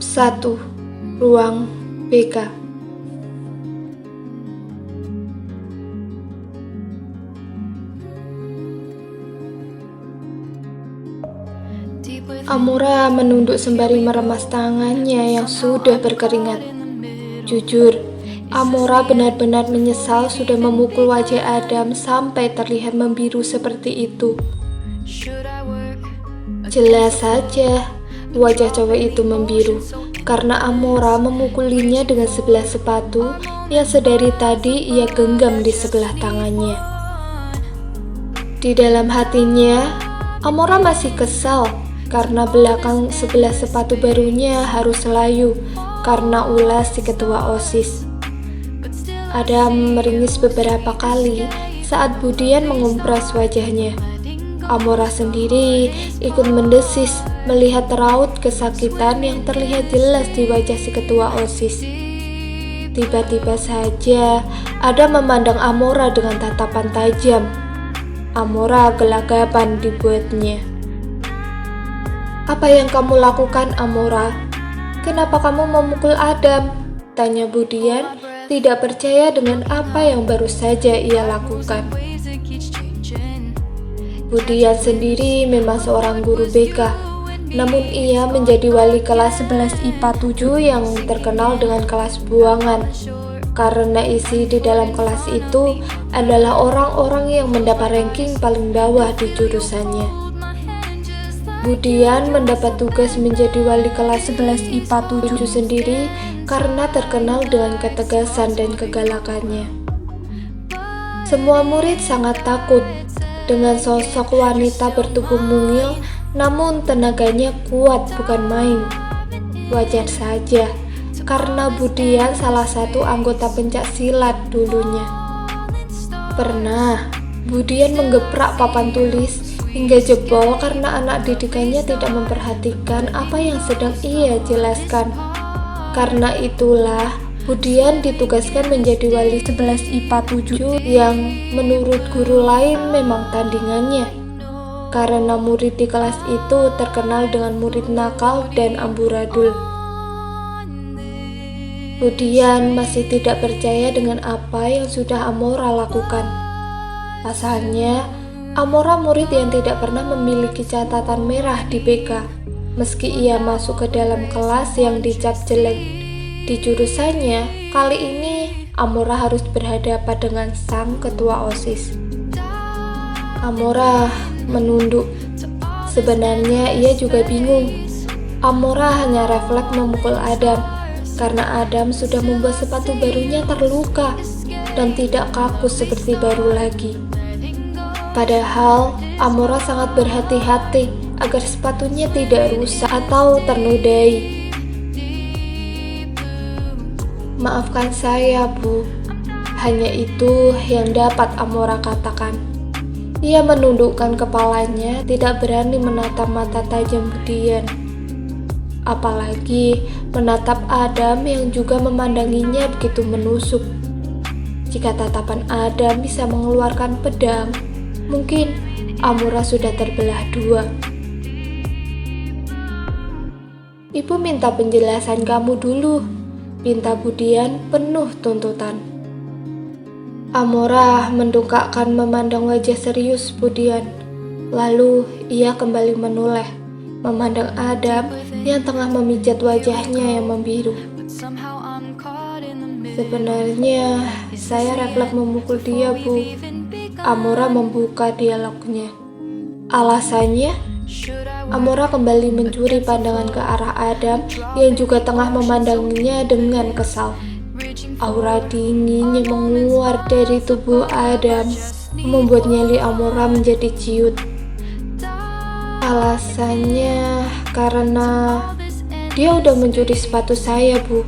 1. Ruang BK. Amora menunduk sembari meremas tangannya yang sudah berkeringat. Jujur, Amora benar-benar menyesal sudah memukul wajah Adam sampai terlihat membiru seperti itu. Jelas saja wajah cowok itu membiru karena Amora memukulinya dengan sebelah sepatu yang sedari tadi ia genggam di sebelah tangannya. Di dalam hatinya, Amora masih kesal karena belakang sebelah sepatu barunya harus layu karena ulas si ketua OSIS. Adam meringis beberapa kali saat Budian mengumpras wajahnya. Amora sendiri ikut mendesis melihat raut kesakitan yang terlihat jelas di wajah si ketua OSIS. Tiba-tiba saja Adam memandang Amora dengan tatapan tajam. Amora gelagapan dibuatnya. "Apa yang kamu lakukan, Amora? Kenapa kamu memukul Adam?" tanya Budian, tidak percaya dengan apa yang baru saja ia lakukan. Budian sendiri memang seorang guru BK, namun ia menjadi wali kelas 11 IPA 7 yang terkenal dengan kelas buangan, karena isi di dalam kelas itu adalah orang-orang yang mendapat ranking paling bawah di jurusannya. Budian mendapat tugas menjadi wali kelas 11 IPA 7 sendiri karena terkenal dengan ketegasan dan kegalakannya. Semua murid sangat takut dengan sosok wanita bertubuh mungil, namun tenaganya kuat bukan main. Wajar saja, karena Budian salah satu anggota pencak silat dulunya. Pernah, Budian menggeprak papan tulis hingga jebol karena anak didikannya tidak memperhatikan apa yang sedang ia jelaskan. Karena itulah, Budian ditugaskan menjadi wali 11 IPA 7 yang menurut guru lain memang tandingannya. Karena murid di kelas itu terkenal dengan murid nakal dan amburadul. Budian masih tidak percaya dengan apa yang sudah Amora lakukan. Pasalnya, Amora murid yang tidak pernah memiliki catatan merah di BK, meski ia masuk ke dalam kelas yang dicap jelek di jurusannya. Kali ini Amora harus berhadapan dengan sang ketua OSIS. Amora menunduk. Sebenarnya ia juga bingung. Amora hanya refleks memukul Adam karena Adam sudah membuat sepatu barunya terluka dan tidak kaku seperti baru lagi. Padahal Amora sangat berhati-hati agar sepatunya tidak rusak atau ternodai. "Maafkan saya, Bu." Hanya itu yang dapat Amora katakan. Ia menundukkan kepalanya, tidak berani menatap mata tajam Budian. Apalagi menatap Adam yang juga memandanginya begitu menusuk. Jika tatapan Adam bisa mengeluarkan pedang, mungkin Amora sudah terbelah dua. "Ibu minta penjelasan kamu dulu," pinta Budian penuh tuntutan. Amora mendongakkan memandang wajah serius Budian. Lalu ia kembali menoleh, memandang Adam yang tengah memijat wajahnya yang membiru. "Sebenarnya saya refleks memukul dia, Bu." Amora membuka dialognya. Alasannya? Amora kembali mencuri pandangan ke arah Adam yang juga tengah memandanginya dengan kesal. Aura dingin yang menguar dari tubuh Adam membuat nyali Amora menjadi ciut. "Alasannya karena dia udah mencuri sepatu saya, Bu."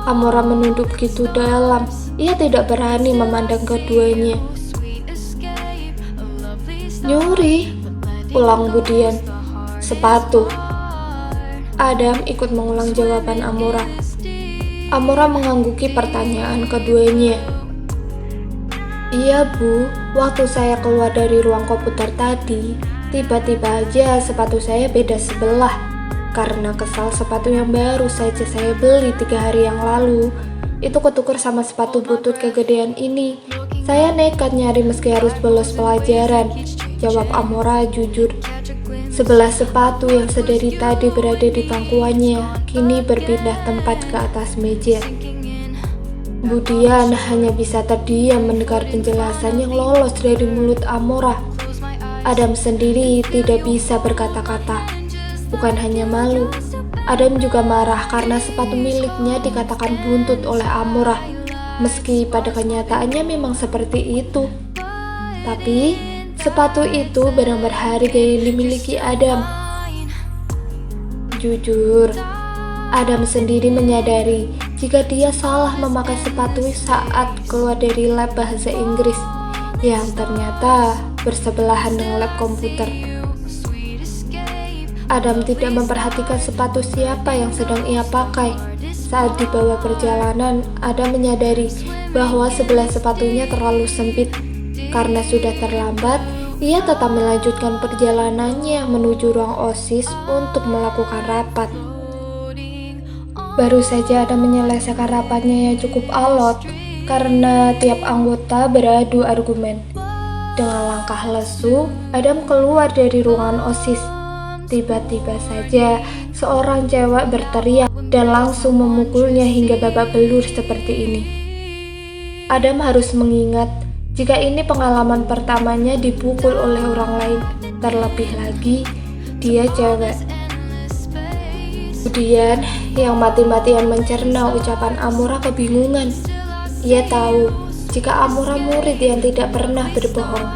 Amora menunduk begitu dalam, ia tidak berani memandang keduanya. "Nyuri?" ulang Budian. "Sepatu." Adam ikut mengulang jawaban Amora. Amora mengangguki pertanyaan keduanya. "Iya, Bu, waktu saya keluar dari ruang komputer tadi, tiba-tiba aja sepatu saya beda sebelah. Karena kesal sepatu yang baru saja saya beli 3 hari yang lalu itu ketuker sama sepatu butut kegedean ini. Saya nekat nyari meski harus bolos pelajaran, jawab Amora jujur. Sebelah sepatu yang sedari tadi berada di pangkuannya kini berpindah tempat ke atas meja. Budian hanya bisa terdiam mendengar penjelasan yang lolos dari mulut Amora. Adam sendiri tidak bisa berkata-kata. Bukan hanya malu, Adam juga marah karena sepatu miliknya dikatakan buntut oleh Amora, meski pada kenyataannya memang seperti itu. Tapi sepatu itu barang berharga yang dimiliki Adam. Jujur, Adam sendiri menyadari jika dia salah memakai sepatu saat keluar dari lab bahasa Inggris yang ternyata bersebelahan dengan lab komputer. Adam tidak memperhatikan sepatu siapa yang sedang ia pakai. Saat di bawah perjalanan, Adam menyadari bahwa sebelah sepatunya terlalu sempit. Karena sudah terlambat, ia tetap melanjutkan perjalanannya menuju ruang OSIS untuk melakukan rapat. Baru saja Adam menyelesaikan rapatnya yang cukup alot karena tiap anggota beradu argumen. Dengan langkah lesu, Adam keluar dari ruangan OSIS. Tiba-tiba saja seorang cewek berteriak dan langsung memukulnya hingga babak belur seperti ini. Adam harus mengingat jika ini pengalaman pertamanya dipukul oleh orang lain, terlebih lagi dia cewek. Kemudian yang mati-matian mencerna ucapan Amora kebingungan. Ia tahu jika Amora murid yang tidak pernah berbohong.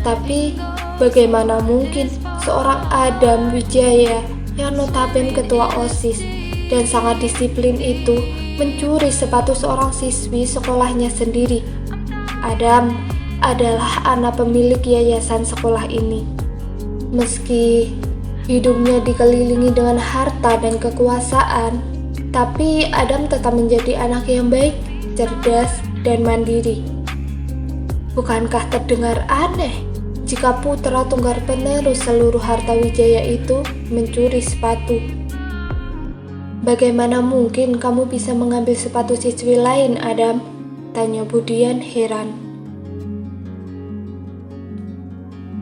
Tapi bagaimana mungkin seorang Adam Wijaya yang notabene ketua OSIS dan sangat disiplin itu mencuri sepatu seorang siswi sekolahnya sendiri. Adam adalah anak pemilik yayasan sekolah ini. Meski hidupnya dikelilingi dengan harta dan kekuasaan, tapi Adam tetap menjadi anak yang baik, cerdas, dan mandiri. Bukankah terdengar aneh jika putra tunggal penerus seluruh harta Wijaya itu mencuri sepatu? Bagaimana mungkin kamu bisa mengambil sepatu siswi lain, Adam? Tanya Budian heran.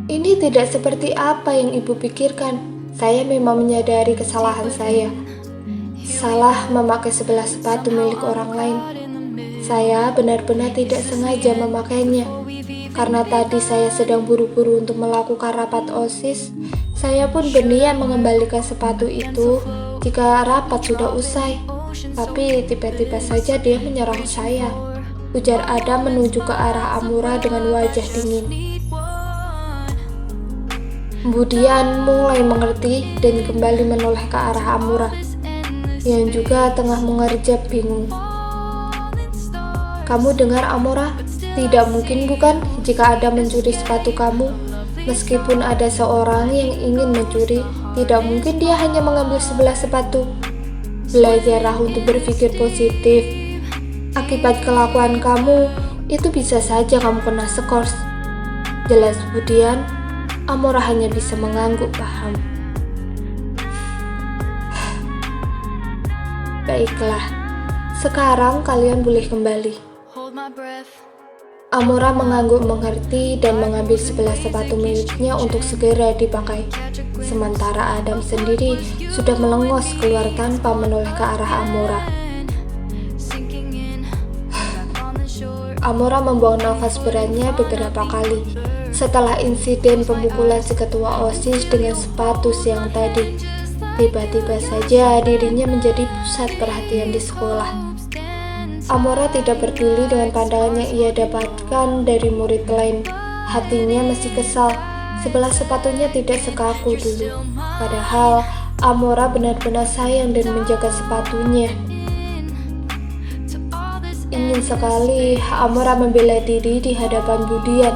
Ini tidak seperti apa yang ibu pikirkan. Saya memang menyadari kesalahan saya. Salah memakai sebelah sepatu milik orang lain. Saya benar-benar tidak sengaja memakainya. Karena tadi saya sedang buru-buru untuk melakukan rapat OSIS, saya pun berniat mengembalikan sepatu itu jika rapat sudah usai. Tapi tiba-tiba saja dia menyerang saya, ujar Adam menuju ke arah Amora dengan wajah dingin. Budian mulai mengerti dan kembali menoleh ke arah Amora, yang juga tengah mengerjap bingung. Kamu dengar, Amora? Tidak mungkin bukan jika Adam mencuri sepatu kamu? Meskipun ada seorang yang ingin mencuri, tidak mungkin dia hanya mengambil sebelah sepatu. Belajarlah untuk berpikir positif. Akibat kelakuan kamu, itu bisa saja kamu kena skors. Jelas Budian, Amora hanya bisa mengangguk paham. Baiklah, sekarang kalian boleh kembali. Amora mengangguk mengerti dan mengambil sebelah sepatu miliknya untuk segera dipakai. Sementara Adam sendiri sudah melengos keluar tanpa menoleh ke arah Amora. Amora membuang nafas beratnya beberapa kali setelah insiden pemukulan si ketua OSIS dengan sepatu siang tadi. Tiba-tiba saja dirinya menjadi pusat perhatian di sekolah. Amora tidak peduli dengan pandangan yang ia dapatkan dari murid lain. Hatinya masih kesal, sebelah sepatunya tidak sekaku dulu. Padahal Amora benar-benar sayang dan menjaga sepatunya. Ingin sekali Amora membela diri di hadapan Budian.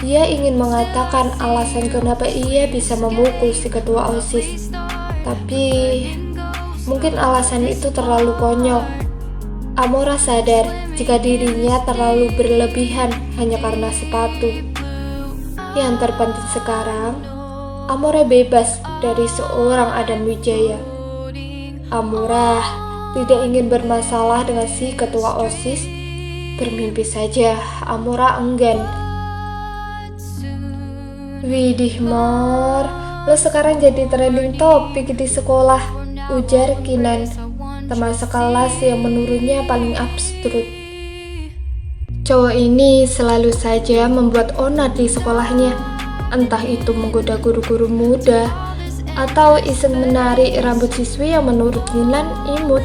Ia ingin mengatakan alasan kenapa ia bisa memukul si ketua OSIS. Tapi mungkin alasan itu terlalu konyol. Amora sadar jika dirinya terlalu berlebihan hanya karena sepatu. Yang terpenting sekarang, Amora bebas dari seorang Adam Wijaya. Amora tidak ingin bermasalah dengan si ketua OSIS. Bermimpi saja, Amora enggan. Widih Mor, lo sekarang jadi trending topik di sekolah, ujar Kinan, teman sekelas yang menurutnya paling absurd. Cowok ini selalu saja membuat onar di sekolahnya, entah itu menggoda guru-guru muda, atau iseng menarik rambut siswi yang menurut Kinan imut.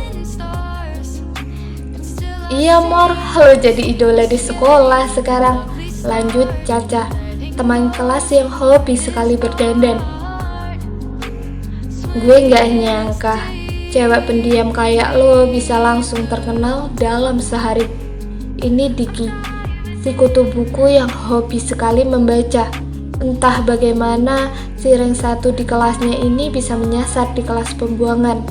Iya Mor, lo jadi idola di sekolah sekarang, lanjut Caca, teman kelas yang hobi sekali berdandan. Gue gak nyangka, cewek pendiam kayak lo bisa langsung terkenal dalam sehari. Ini Diki, si kutu buku yang hobi sekali membaca. Entah bagaimana si rank 1 di kelasnya ini bisa menyasar di kelas pembuangan.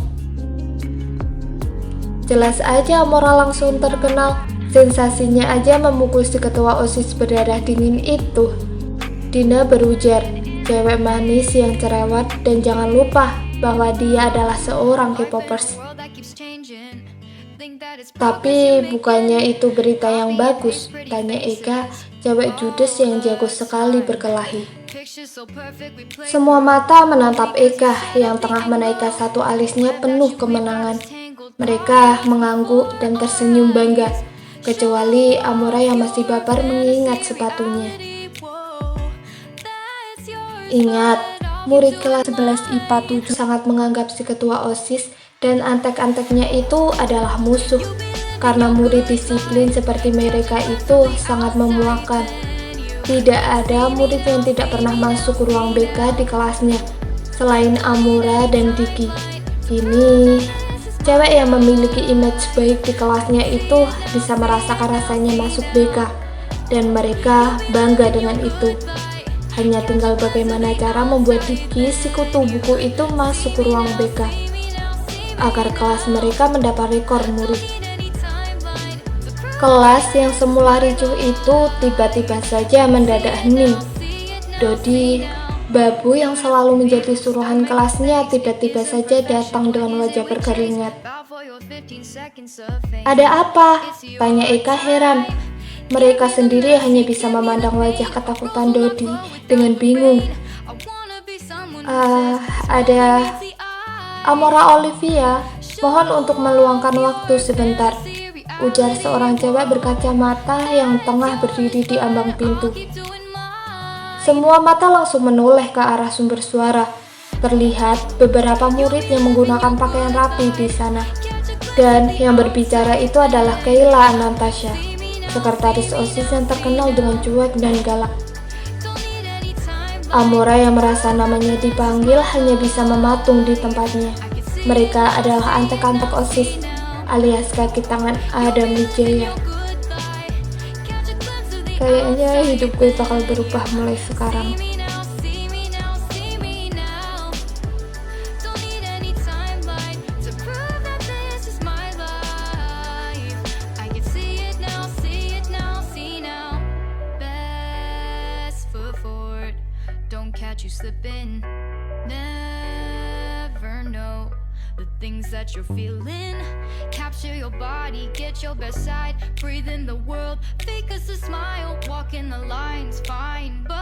Jelas aja Amora langsung terkenal, sensasinya aja memukul si ketua OSIS berdarah dingin itu. Dina berujar, cewek manis yang cerewet, dan jangan lupa bahwa dia adalah seorang K-popers. Tapi bukannya itu berita yang bagus, tanya Eka, cewek judes yang jago sekali berkelahi. Semua mata menatap Eka yang tengah menaikkan satu alisnya penuh kemenangan. Mereka mengangguk dan tersenyum bangga, kecuali Amora yang masih baper mengingat sepatunya. Ingat, murid kelas 11 IPA 7 sangat menganggap si ketua OSIS dan antek-anteknya itu adalah musuh, karena murid disiplin seperti mereka itu sangat memuakkan. Tidak ada murid yang tidak pernah masuk ruang BK di kelasnya, selain Amora dan Diki. Kini, cewek yang memiliki image baik di kelasnya itu bisa merasakan rasanya masuk BK, dan mereka bangga dengan itu. Hanya tinggal bagaimana cara membuat Diki si kutu buku itu masuk ke ruang BK, agar kelas mereka mendapat rekor murid. Kelas yang semula ricuh itu tiba-tiba saja mendadak hening. Dodi, babu yang selalu menjadi suruhan kelasnya, tiba-tiba saja datang dengan wajah berkeringat. Ada apa? Tanya Eka heran. Mereka sendiri hanya bisa memandang wajah ketakutan Dodi dengan bingung. Ada Amora Olivia, mohon untuk meluangkan waktu sebentar, ujar seorang cewek berkacamata yang tengah berdiri di ambang pintu. Semua mata langsung menoleh ke arah sumber suara. Terlihat beberapa murid yang menggunakan pakaian rapi di sana. Dan yang berbicara itu adalah Kayla Anastasia, sekretaris OSIS yang terkenal dengan cuek dan galak. Amora yang merasa namanya dipanggil hanya bisa mematung di tempatnya. Mereka adalah antek-antek OSIS, alias kaki tangan Adam Wijaya. Kayaknya hidup gue bakal berubah mulai sekarang. Catch you slipping, never know the things that you're feeling. Capture your body, get your best side, breathe in the world, fake us a smile, walk in the lines, fine, but